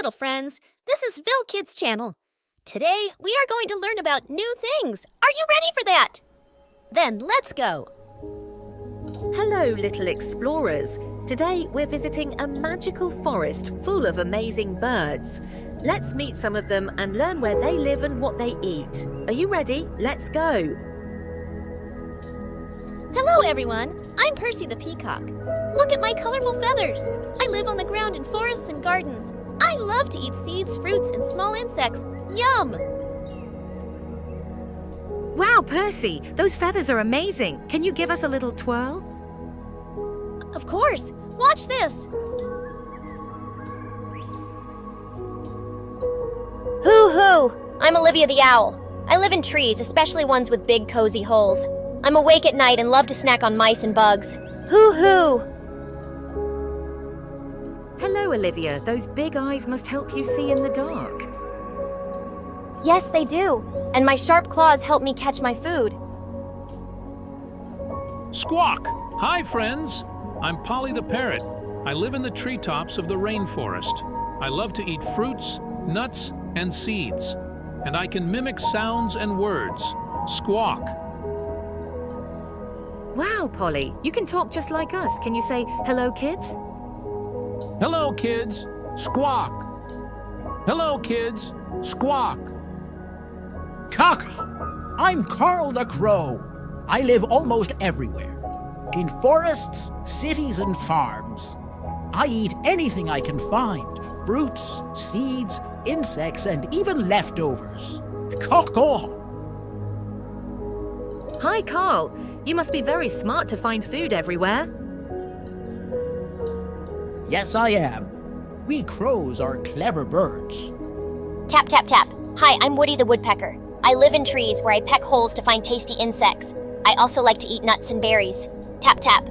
little friends. This is Vil Kids channel. Today, we are going to learn about new things. Are you ready for that? Then let's go. Hello, little explorers. Today, we're visiting a magical forest full of amazing birds. Let's meet some of them and learn where they live and what they eat. Are you ready? Let's go. Hello, everyone. I'm Percy the peacock. Look at my colorful feathers. I live on the ground in forests and gardens. I love to eat seeds, fruits, and small insects. Yum! Wow, Percy, those feathers are amazing. Can you give us a little twirl? Of course. Watch this. Hoo-hoo! I'm Olivia the owl. I live in trees, especially ones with big, cozy holes. I'm awake at night and love to snack on mice and bugs. Hoo-hoo! Hello, Olivia. Those big eyes must help you see in the dark. Yes, they do. And my sharp claws help me catch my food. Squawk! Hi, friends! I'm Polly the parrot. I live in the treetops of the rainforest. I love to eat fruits, nuts, and seeds. And I can mimic sounds and words. Squawk! Wow, Polly, you can talk just like us. Can you say, hello, kids? Hello, kids! Squawk! Hello, kids! Squawk! Caw-caw! I'm Carl the Crow. I live almost everywhere. In forests, cities, and farms. I eat anything I can find. Fruits, seeds, insects, and even leftovers. Caw-caw! Hi, Carl. You must be very smart to find food everywhere. Yes, I am. We crows are clever birds. Tap, tap, tap. Hi, I'm Woody the woodpecker. I live in trees where I peck holes to find tasty insects. I also like to eat nuts and berries. Tap, tap.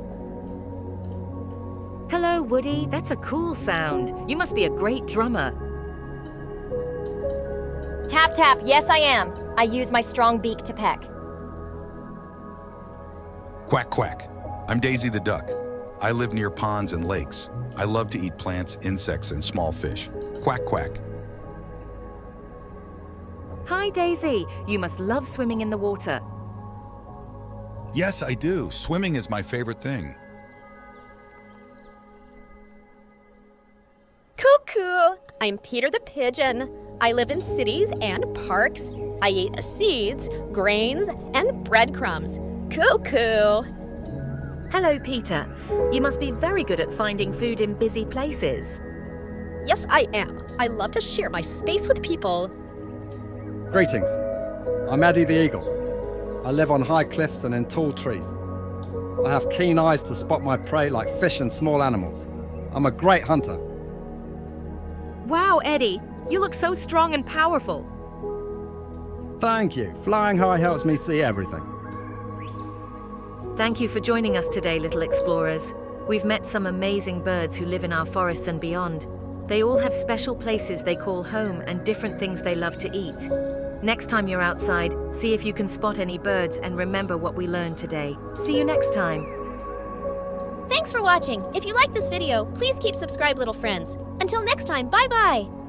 Hello, Woody. That's a cool sound. You must be a great drummer. Tap, tap. Yes, I am. I use my strong beak to peck. Quack, quack. I'm Daisy the duck. I live near ponds and lakes. I love to eat plants, insects, and small fish. Quack, quack. Hi, Daisy. You must love swimming in the water. Yes, I do. Swimming is my favorite thing. Cuckoo! I'm Peter the pigeon. I live in cities and parks. I eat seeds, grains, and breadcrumbs. Cuckoo! Hello, Peter. You must be very good at finding food in busy places. Yes, I am. I love to share my space with people. Greetings. I'm Eddie the Eagle. I live on high cliffs and in tall trees. I have keen eyes to spot my prey like fish and small animals. I'm a great hunter. Wow, Eddie. You look so strong and powerful. Thank you. Flying high helps me see everything. Thank you for joining us today, little explorers. We've met some amazing birds who live in our forests and beyond. They all have special places they call home and different things they love to eat. Next time you're outside, see if you can spot any birds and remember what we learned today. See you next time. Thanks for watching. If you like this video, please keep subscribed, little friends. Until next time, bye-bye.